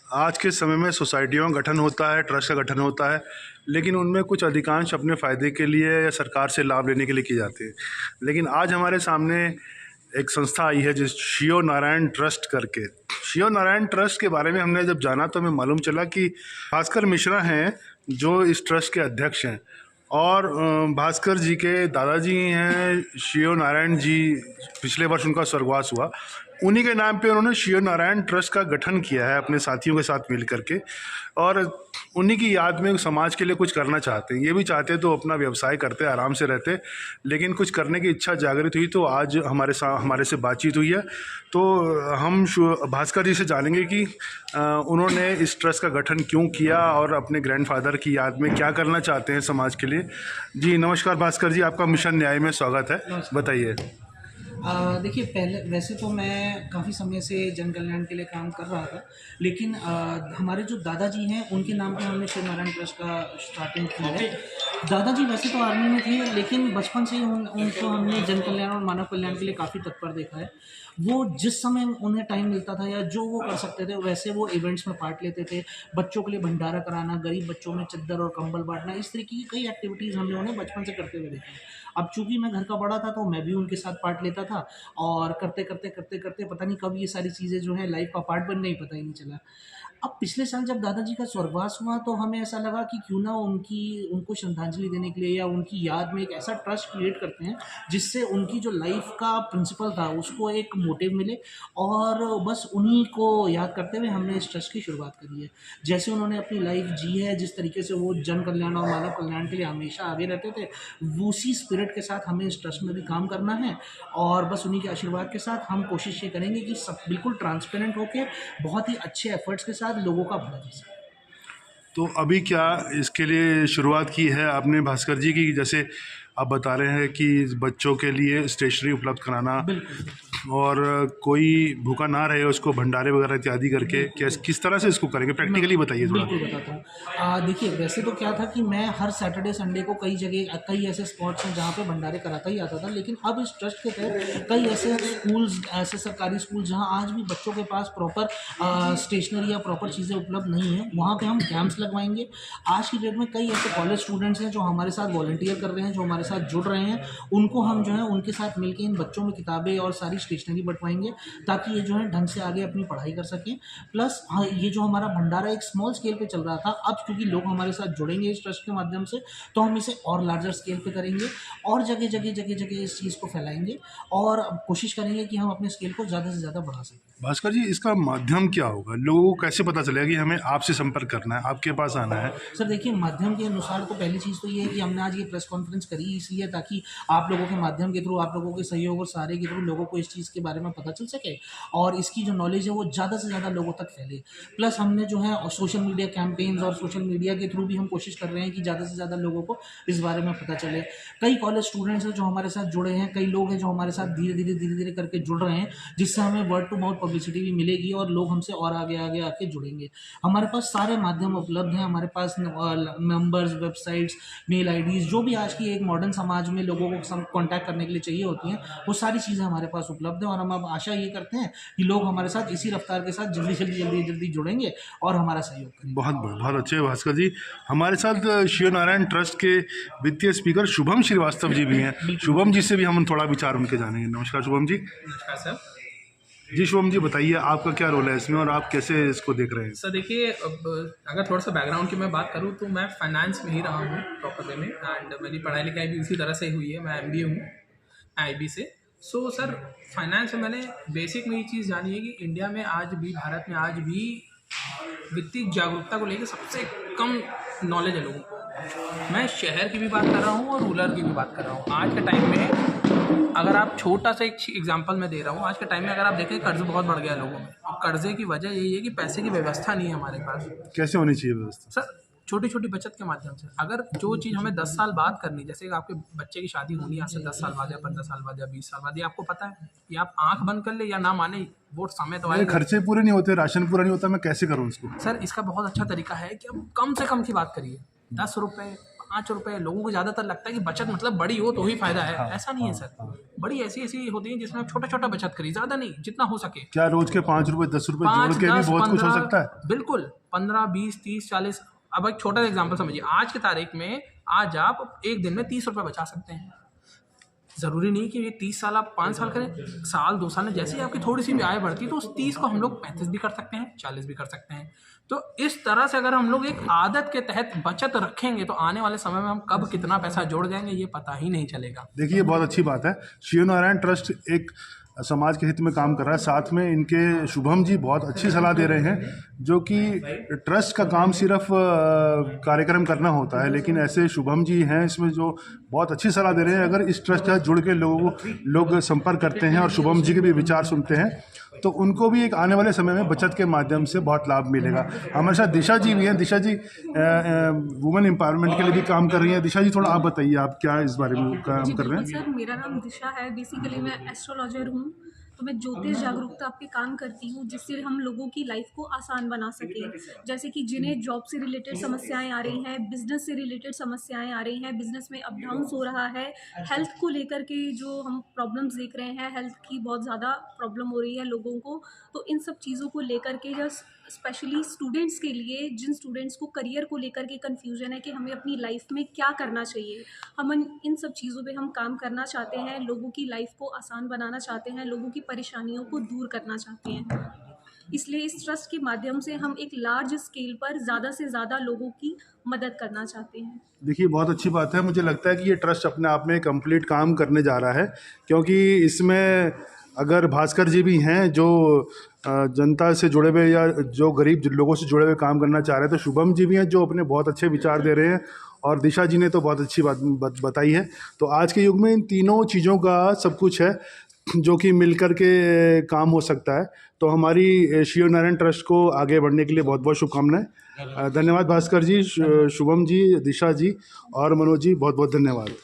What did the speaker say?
आज के समय में सोसाइटियों का गठन होता है, ट्रस्ट का गठन होता है, लेकिन उनमें कुछ अधिकांश अपने फ़ायदे के लिए या सरकार से लाभ लेने के लिए किए जाते हैं। लेकिन आज हमारे सामने एक संस्था आई है जिस शिव नारायण ट्रस्ट करके। शिव नारायण ट्रस्ट के बारे में हमने जब जाना तो हमें मालूम चला कि भास्कर मिश्रा हैं जो इस ट्रस्ट के अध्यक्ष हैं, और भास्कर जी के दादाजी हैं शिव नारायण जी। पिछले वर्ष उनका स्वर्गवास हुआ। उन्हीं के नाम पे उन्होंने शिव नारायण ट्रस्ट का गठन किया है अपने साथियों के साथ मिल करके, और उन्हीं की याद में समाज के लिए कुछ करना चाहते हैं। ये भी चाहते तो अपना व्यवसाय करते, आराम से रहते, लेकिन कुछ करने की इच्छा जागृत हुई तो आज हमारे से बातचीत हुई है। तो हम भास्कर जी से जानेंगे कि उन्होंने इस ट्रस्ट का गठन क्यों किया और अपने ग्रैंडफादर की याद में क्या करना चाहते हैं समाज के लिए। जी नमस्कार भास्कर जी, आपका मिशन न्याय में स्वागत है, बताइए। देखिए, पहले वैसे तो मैं काफ़ी समय से जन कल्याण के लिए काम कर रहा था, लेकिन हमारे जो दादाजी हैं उनके नाम पे हमने शिव नारायण ट्रस्ट का स्टार्टिंग की है। दादाजी वैसे तो आर्मी में थे, लेकिन बचपन से ही उनको हमने जन कल्याण और मानव कल्याण के लिए काफ़ी तत्पर देखा है। वो जिस समय उन्हें टाइम मिलता था या जो वो कर सकते थे वैसे वो इवेंट्स में पार्ट लेते थे। बच्चों के लिए भंडारा कराना, गरीब बच्चों में चद्दर और कंबल बांटना, इस तरीके की कई एक्टिविटीज़ हमने उन्हें बचपन से करते हुए देखा है। अब चूंकि मैं घर का बड़ा था तो मैं भी उनके साथ पार्ट लेता था, और करते करते पता नहीं कब ये सारी चीज़ें जो है लाइफ का पार्ट बन गई, पता ही नहीं चला। अब पिछले साल जब दादाजी का स्वर्गवास हुआ तो हमें ऐसा लगा कि क्यों ना उनको श्रद्धांजलि देने के लिए या उनकी याद में एक ऐसा ट्रस्ट क्रिएट करते हैं जिससे उनकी जो लाइफ का प्रिंसिपल था उसको एक मोटिव मिले, और बस उन्हीं को याद करते हुए हमने इस ट्रस्ट की शुरुआत करी है। जैसे उन्होंने अपनी लाइफ जी है, जिस तरीके से वो जन कल्याण और मानव कल्याण के लिए हमेशा आगे रहते थे, उसी स्पिरिट के साथ हमें इस ट्रस्ट में भी काम करना है। और बस उन्हीं के आशीर्वाद के साथ हम कोशिश ये करेंगे कि सब बिल्कुल ट्रांसपेरेंट होके बहुत ही अच्छे एफर्ट्स के साथ लोगों का भला कर सकें। तो अभी क्या इसके लिए शुरुआत की है आपने भास्कर जी की, जैसे आप बता रहे हैं कि बच्चों के लिए स्टेशनरी उपलब्ध कराना बिल्कुल। और कोई भूखा ना रहे उसको भंडारे वगैरह इत्यादि करके, किस तरह से इसको करेंगे, प्रैक्टिकली बताइए थोड़ा। बिल्कुल बताता हूँ। देखिए, वैसे तो क्या था कि मैं हर सैटरडे संडे को कई जगह कई ऐसे स्पॉट्स हैं जहाँ पे भंडारे कराता ही आता था, लेकिन अब इस ट्रस्ट के तहत कई ऐसे स्कूल्स, ऐसे सरकारी स्कूल जहाँ आज भी बच्चों के पास प्रॉपर स्टेशनरी या प्रॉपर चीज़ें उपलब्ध नहीं है, वहाँ पे हम कैंप्स लगवाएंगे। आज की डेट में कई ऐसे कॉलेज स्टूडेंट्स हैं जो हमारे साथ वॉलंटियर कर रहे हैं, जो हमारे साथ जुड़ रहे हैं। उनको हम जो है उनके साथ मिलकर इन बच्चों में किताबें और सारी स्टेशनरी बंटवाएंगे ताकि ये जो है ढंग से आगे अपनी पढ़ाई कर सकें। प्लस हाँ, ये जो हमारा भंडारा एक स्मॉल स्केल पे चल रहा था, अब क्योंकि लोग हमारे साथ जुड़ेंगे इस ट्रस्ट के माध्यम से, तो हम इसे और लार्जर स्केल पे करेंगे और जगह जगह इस चीज़ को फैलाएंगे, और कोशिश करेंगे कि हम अपने स्केल को ज़्यादा से ज़्यादा बढ़ा सकें। भास्कर जी, इसका माध्यम क्या होगा? लोगों को कैसे पता चलेगा कि हमें आपसे संपर्क करना है, आपके पास आना है? सर देखिए, माध्यम के अनुसार तो पहली चीज़ तो ये है कि हमने आज ये प्रेस कॉन्फ्रेंस करी इसलिए ताकि आप लोगों के माध्यम के थ्रू, आप लोगों के सहयोग और सहारे के थ्रू लोगों को इस चीज़ के बारे में पता चल सके और इसकी जो नॉलेज है वो ज़्यादा से ज़्यादा लोगों तक फैले। प्लस हमने जो है सोशल मीडिया कैंपेन्स और सोशल मीडिया के थ्रू भी हम कोशिश कर रहे हैं कि ज़्यादा से ज़्यादा लोगों को इस बारे में पता चले। कई कॉलेज स्टूडेंट्स हैं जो हमारे साथ जुड़े हैं, कई लोग हैं जो हमारे साथ धीरे धीरे करके जुड़ रहे हैं, जिससे हमें वर्ड टू माउथ पब्लिसिटी भी मिलेगी और लोग हमसे और आगे आगे आके जुड़ेंगे। हमारे पास सारे माध्यम उपलब्ध हैं, हमारे पास नंबर्स, वेबसाइट्स, मेल आईडीज़, जो भी आज की एक मॉडर्न समाज में लोगों को कॉन्टैक्ट करने के लिए चाहिए होती हैं, वो सारी चीज़ें हमारे पास उपलब्ध हैं। और हम अब आशा ये करते हैं कि लोग हमारे साथ इसी रफ्तार के साथ जल्दी जुड़ेंगे और हमारा सहयोग करेंगे। बहुत अच्छे भास्कर जी। हमारे साथ शिव नारायण ट्रस्ट के वित्तीय स्पीकर शुभम श्रीवास्तव जी भी हैं। शुभम जी से भी हम थोड़ा विचार उनके जानेंगे। नमस्कार शुभम जी। नमस्कार सर। जी शुभम जी, बताइए आपका क्या रोल है इसमें और आप कैसे इसको देख रहे हैं? सर देखिए, अब अगर थोड़ा सा बैकग्राउंड की मैं बात करूं तो मैं फाइनेंस में ही रहा हूं प्रॉपर वे में, एंड मेरी पढ़ाई लिखाई भी उसी तरह से हुई है। मैं एमबीए हूं आईबी से। सो सर, फाइनेंस में मैंने बेसिक में ये चीज़ जानी है कि इंडिया में आज भी, भारत में आज भी वित्तीय जागरूकता को लेकर सबसे कम नॉलेज है लोगों को। मैं शहर की भी बात कर रहा हूँ और रूरल की भी बात कर रहा हूँ। आज के टाइम में अगर आप छोटा सा एक एग्जांपल मैं दे रहा हूँ, आज के टाइम में अगर आप देखें कर्ज बहुत बढ़ गया है लोगों में। और कर्जे की वजह यही है कि पैसे की व्यवस्था नहीं है हमारे पास। कैसे होनी चाहिए व्यवस्था? सर, छोटी छोटी बचत के माध्यम से अगर जो चीज़ हमें 10 साल बाद करनी, जैसे कि आपके बच्चे की शादी होनी है आज से 10 साल बाद या 15 साल बाद या 20 साल बाद, ये आपको पता है, ये आप आंख बंद कर ले या ना माने, वो समय तो मेरे आएगा। खर्चे पूरे नहीं होते, राशन पूरा नहीं होता, मैं कैसे करूँ इसको? सर, इसका बहुत अच्छा तरीका है कि आप कम से कम की बात करिए। 10 रुपये ₹5 लोगों को ज़्यादातर लगता है कि बचत मतलब बड़ी हो तो ही फायदा है। ऐसा नहीं है सर। बड़ी ऐसी ऐसी होती है जिसमें आप छोटा छोटा बचत करिए, ज़्यादा नहीं, जितना हो सके। क्या रोज के 5 रुपए 10 रुपए जोड़ 5, के भी 10, बहुत कुछ हो 15, सकता है? बिल्कुल 15, 20, 30, 40। अब एक छोटा सा एग्जांपल समझिए, आज की तारीख में आज आप एक दिन में ₹30 बचा सकते हैं। ज़रूरी नहीं कि ये 30 साल आप 5 साल करें, साल 2 साल में जैसे ही आपकी थोड़ी सी भी आय बढ़ती है तो उस 30 को हम लोग 35 भी कर सकते हैं, 40 भी कर सकते हैं। तो इस तरह से अगर हम लोग एक आदत के तहत बचत रखेंगे तो आने वाले समय में हम कब कितना पैसा जोड़ जाएंगे ये पता ही नहीं चलेगा। देखिए, बहुत अच्छी बात है। शिव नारायण ट्रस्ट एक समाज के हित में काम कर रहा है। साथ में इनके शुभम जी बहुत अच्छी सलाह दे रहे हैं, जो कि ट्रस्ट का काम सिर्फ कार्यक्रम करना होता है, लेकिन ऐसे शुभम जी हैं इसमें जो बहुत अच्छी सलाह दे रहे हैं। अगर इस ट्रस्ट के साथ जुड़ के लोग संपर्क करते हैं और शुभम जी के भी विचार सुनते हैं तो उनको भी एक आने वाले समय में बचत के माध्यम से बहुत लाभ मिलेगा। हमारे साथ दिशा जी भी हैं। दिशा जी वुमेन एम्पावरमेंट के लिए भी काम कर रही हैं। दिशा जी, थोड़ा आप बताइए, आप क्या इस बारे में काम कर रहे हैं? सर, मेरा नाम दिशा है। बेसिकली मैं एस्ट्रोलॉजर हूँ, तो मैं ज्योतिष जागरूकता पे काम करती हूँ, जिससे हम लोगों की लाइफ को आसान बना सकें। जैसे कि जिन्हें जॉब से रिलेटेड समस्याएं आ रही हैं, बिजनेस से रिलेटेड समस्याएं आ रही हैं, बिजनेस में अप डाउन्स हो रहा है, हेल्थ को लेकर के जो हम प्रॉब्लम्स देख रहे हैं, हेल्थ की बहुत ज़्यादा प्रॉब्लम हो रही है लोगों को, तो इन सब चीज़ों को लेकर के या स्पेशली स्टूडेंट्स के लिए, जिन स्टूडेंट्स को करियर को लेकर के कन्फ्यूजन है कि हमें अपनी लाइफ में क्या करना चाहिए, हम इन सब चीज़ों पे हम काम करना चाहते हैं, लोगों की लाइफ को आसान बनाना चाहते हैं, लोगों की परेशानियों को दूर करना चाहते हैं। इसलिए इस ट्रस्ट के माध्यम से हम एक लार्ज स्केल पर ज़्यादा से ज़्यादा लोगों की मदद करना चाहते हैं। देखिए, बहुत अच्छी बात है। मुझे लगता है कि ये ट्रस्ट अपने आप में कंप्लीट काम करने जा रहा है, क्योंकि इसमें अगर भास्कर जी भी हैं जो जनता से जुड़े हुए या जो गरीब लोगों से जुड़े हुए काम करना चाह रहे हैं, तो शुभम जी भी हैं जो अपने बहुत अच्छे विचार दे रहे हैं, और दिशा जी ने तो बहुत अच्छी बात बताई है। तो आज के युग में इन तीनों चीज़ों का सब कुछ है जो कि मिलकर के काम हो सकता है। तो हमारी शिव नारायण ट्रस्ट को आगे बढ़ने के लिए बहुत बहुत शुभकामनाएं। धन्यवाद भास्कर जी, शुभम जी, दिशा जी और मनोज जी, बहुत बहुत धन्यवाद।